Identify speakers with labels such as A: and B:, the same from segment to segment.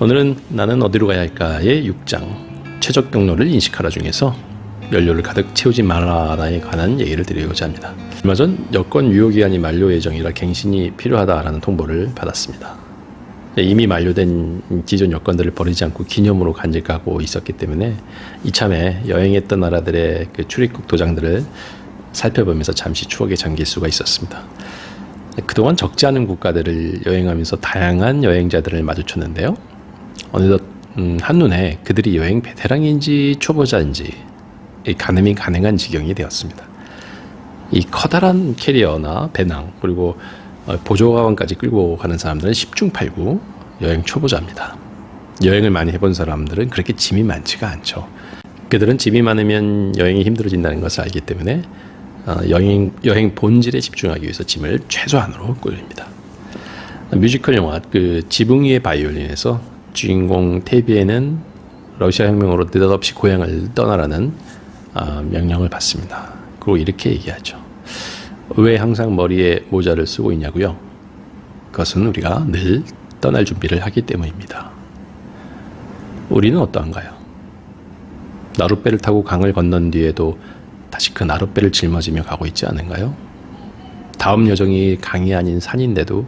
A: 오늘은 나는 어디로 가야 할까의 6장 최적 경로를 인식하라 중에서 연료를 가득 채우지 말아라에 관한 얘기를 드리고자 합니다. 얼마 전 여권 유효기한이 만료 예정이라 갱신이 필요하다라는 통보를 받았습니다. 이미 만료된 기존 여권들을 버리지 않고 기념으로 간직하고 있었기 때문에 이참에 여행했던 나라들의 그 출입국 도장들을 살펴보면서 잠시 추억에 잠길 수가 있었습니다. 그동안 적지 않은 국가들을 여행하면서 다양한 여행자들을 마주쳤는데요. 어느덧 한눈에 그들이 여행 베테랑인지 초보자인지 가늠이 가능한 지경이 되었습니다. 이 커다란 캐리어나 배낭 그리고 보조가방까지 끌고 가는 사람들은 10중 8구 여행 초보자입니다. 여행을 많이 해본 사람들은 그렇게 짐이 많지가 않죠. 그들은 짐이 많으면 여행이 힘들어진다는 것을 알기 때문에 여행 본질에 집중하기 위해서 짐을 최소한으로 끌립니다. 뮤지컬 영화 지붕 위의 바이올린에서 주인공 테비에는 러시아 혁명으로 느닷없이 고향을 떠나라는 명령을 받습니다. 그리고 이렇게 얘기하죠. 왜 항상 머리에 모자를 쓰고 있냐고요? 그것은 우리가 늘 떠날 준비를 하기 때문입니다. 우리는 어떠한가요? 나룻배를 타고 강을 건넌 뒤에도 다시 그 나룻배를 짊어지며 가고 있지 않은가요? 다음 여정이 강이 아닌 산인데도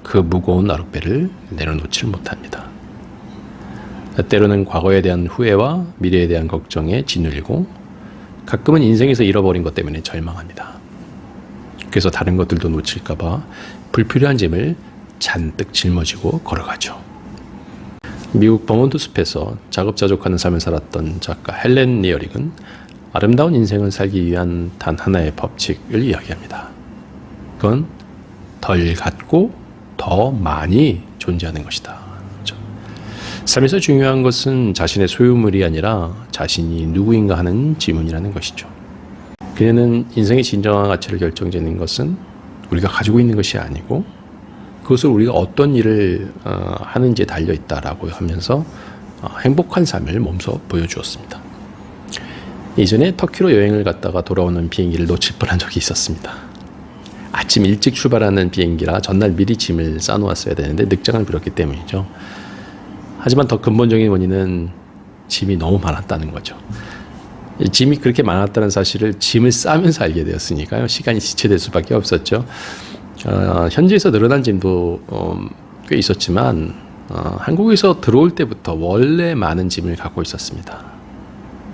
A: 그 무거운 나룻배를 내려놓질 못합니다. 때로는 과거에 대한 후회와 미래에 대한 걱정에 짓눌리고 가끔은 인생에서 잃어버린 것 때문에 절망합니다. 그래서 다른 것들도 놓칠까봐 불필요한 짐을 잔뜩 짊어지고 걸어가죠. 미국 버몬트 숲에서 자급자족하는 삶을 살았던 작가 헬렌 리어릭은 아름다운 인생을 살기 위한 단 하나의 법칙을 이야기합니다. 그건 덜 갖고 더 많이 존재하는 것이다. 그렇죠? 삶에서 중요한 것은 자신의 소유물이 아니라 자신이 누구인가 하는 지문이라는 것이죠. 그녀는 인생의 진정한 가치를 결정짓는 것은 우리가 가지고 있는 것이 아니고 그것을 우리가 어떤 일을 하는지에 달려있다라고 하면서 행복한 삶을 몸소 보여주었습니다. 예전에 터키로 여행을 갔다가 돌아오는 비행기를 놓칠 뻔한 적이 있었습니다. 아침 일찍 출발하는 비행기라 전날 미리 짐을 싸놓았어야 되는데 늑장을 부렸기 때문이죠. 하지만 더 근본적인 원인은 짐이 너무 많았다는 거죠. 짐이 그렇게 많았다는 사실을 짐을 싸면서 알게 되었으니까요. 시간이 지체될 수밖에 없었죠. 현지에서 늘어난 짐도 꽤 있었지만 한국에서 들어올 때부터 원래 많은 짐을 갖고 있었습니다.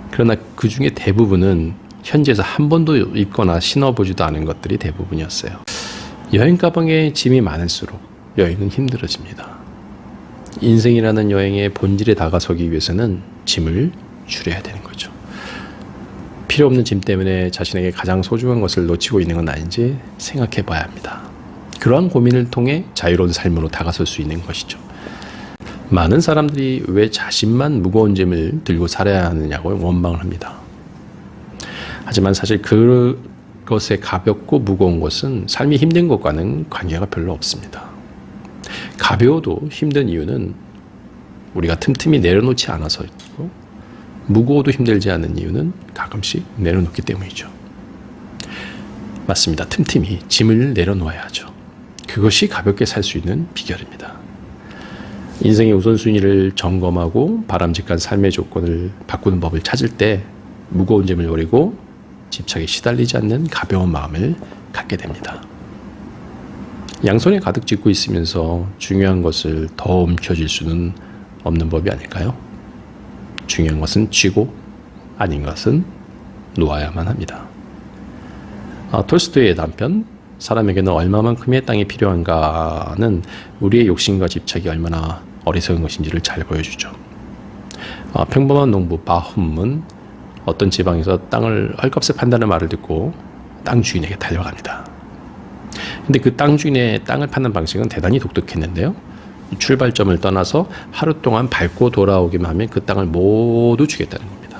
A: 그러나 그 중에 대부분은 현지에서 한 번도 입거나 신어보지도 않은 것들이 대부분이었어요. 여행 가방에 짐이 많을수록 여행은 힘들어집니다. 인생이라는 여행의 본질에 다가서기 위해서는 짐을 줄여야 되는 거죠. 필요 없는 짐 때문에 자신에게 가장 소중한 것을 놓치고 있는 건 아닌지 생각해 봐야 합니다. 그러한 고민을 통해 자유로운 삶으로 다가설 수 있는 것이죠. 많은 사람들이 왜 자신만 무거운 짐을 들고 살아야 하느냐고 원망을 합니다. 하지만 사실 그것의 가볍고 무거운 것은 삶이 힘든 것과는 관계가 별로 없습니다. 가벼워도 힘든 이유는 우리가 틈틈이 내려놓지 않아서이고 무거워도 힘들지 않은 이유는 가끔씩 내려놓기 때문이죠. 맞습니다. 틈틈이 짐을 내려놓아야 하죠. 그것이 가볍게 살 수 있는 비결입니다. 인생의 우선순위를 점검하고 바람직한 삶의 조건을 바꾸는 법을 찾을 때 무거운 짐을 버리고 집착에 시달리지 않는 가벼운 마음을 갖게 됩니다. 양손에 가득 쥐고 있으면서 중요한 것을 더 움켜쥘 수는 없는 법이 아닐까요? 중요한 것은 쥐고 아닌 것은 놓아야만 합니다. 톨스토이의 단편 사람에게는 얼마만큼의 땅이 필요한가는 우리의 욕심과 집착이 얼마나 어리석은 것인지를 잘 보여주죠. 평범한 농부 바훔은 어떤 지방에서 땅을 헐값에 판다는 말을 듣고 땅 주인에게 달려갑니다. 근데 그 땅 주인의 땅을 파는 방식은 대단히 독특했는데요. 출발점을 떠나서 하루 동안 밟고 돌아오기만 하면 그 땅을 모두 주겠다는 겁니다.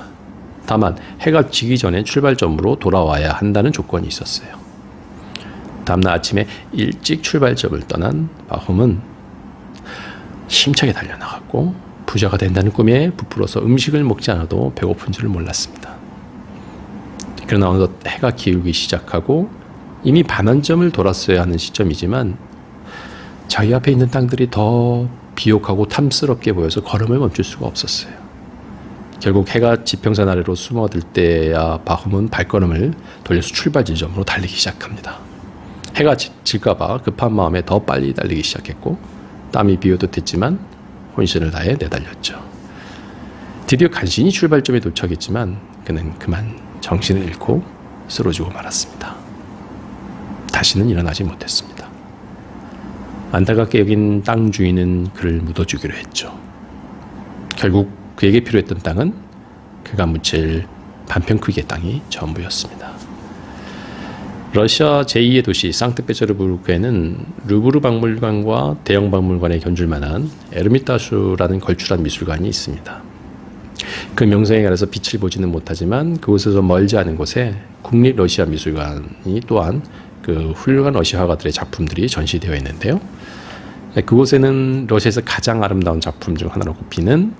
A: 다만 해가 지기 전에 출발점으로 돌아와야 한다는 조건이 있었어요. 다음날 아침에 일찍 출발점을 떠난 바훔은 힘차게 달려나갔고 부자가 된다는 꿈에 부풀어서 음식을 먹지 않아도 배고픈 줄을 몰랐습니다. 그러나 어느덧 해가 기울기 시작하고 이미 반환점을 돌았어야 하는 시점이지만 자기 앞에 있는 땅들이 더 비옥하고 탐스럽게 보여서 걸음을 멈출 수가 없었어요. 결국 해가 지평선 아래로 숨어들 때야 바훔은 발걸음을 돌려서 출발 지점으로 달리기 시작합니다. 해가 질까봐 급한 마음에 더 빨리 달리기 시작했고 땀이 비오듯 했지만 혼신을 다해 내달렸죠. 드디어 간신히 출발점에 도착했지만 그는 그만 정신을 잃고 쓰러지고 말았습니다. 다시는 일어나지 못했습니다. 안타깝게 여긴 땅 주인은 그를 묻어주기로 했죠. 결국 그에게 필요했던 땅은 그가 묻힐 반평 크기의 땅이 전부였습니다. 러시아 제2의 도시 상트페테르부르크에는 루브르 박물관과 대형 박물관에 견줄 만한 에르미타슈라는 걸출한 미술관이 있습니다. 그 명성에 가려서 빛을 보지는 못하지만 그곳에서 멀지 않은 곳에 국립 러시아 미술관이 또한 그 훌륭한 러시아 화가들의 작품들이 전시되어 있는데요. 그곳에는 러시아에서 가장 아름다운 작품 중 하나로 꼽히는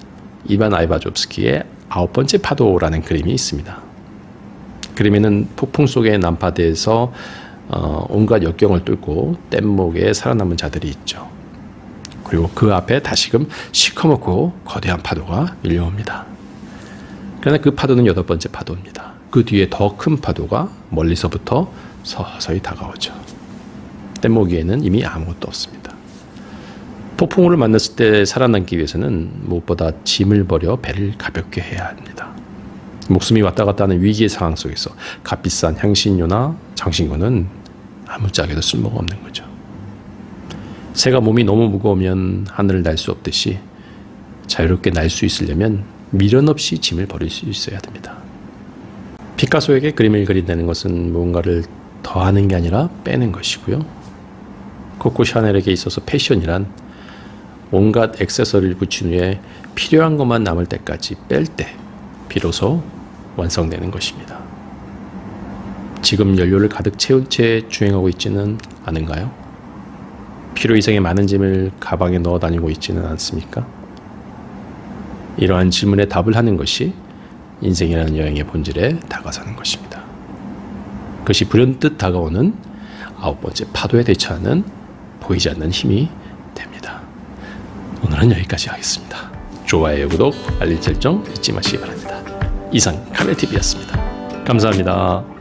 A: 이반 아이바조프스키의 9번째 파도라는 그림이 있습니다. 그림에는 폭풍 속의 난파대에서 온갖 역경을 뚫고 뗏목에 살아남은 자들이 있죠. 그리고 그 앞에 다시금 시커멓고 거대한 파도가 밀려옵니다. 그러나 그 파도는 8번째 파도입니다. 그 뒤에 더 큰 파도가 멀리서부터 서서히 다가오죠. 뗏목 위에는 이미 아무것도 없습니다. 폭풍우를 만났을 때 살아남기 위해서는 무엇보다 짐을 버려 배를 가볍게 해야 합니다. 목숨이 왔다 갔다 하는 위기의 상황 속에서 값비싼 향신료나 장신구는 아무짝에도 쓸모가 없는 거죠. 새가 몸이 너무 무거우면 하늘을 날 수 없듯이 자유롭게 날 수 있으려면 미련 없이 짐을 버릴 수 있어야 됩니다. 피카소에게 그림을 그린다는 것은 무언가를 더하는 게 아니라 빼는 것이고요. 코코 샤넬에게 있어서 패션이란 온갖 액세서리를 붙인 후에 필요한 것만 남을 때까지 뺄 때 비로소 완성되는 것입니다. 지금 연료를 가득 채운 채 주행하고 있지는 않은가요? 필요 이상의 많은 짐을 가방에 넣어 다니고 있지는 않습니까? 이러한 질문에 답을 하는 것이 인생이라는 여행의 본질에 다가서는 것입니다. 그것이 불현듯 다가오는 9번째 파도에 대처하는 보이지 않는 힘이 됩니다. 오늘은 여기까지 하겠습니다. 좋아요, 구독, 알림 설정 잊지 마시기 바랍니다. 이상 카멜TV였습니다. 감사합니다.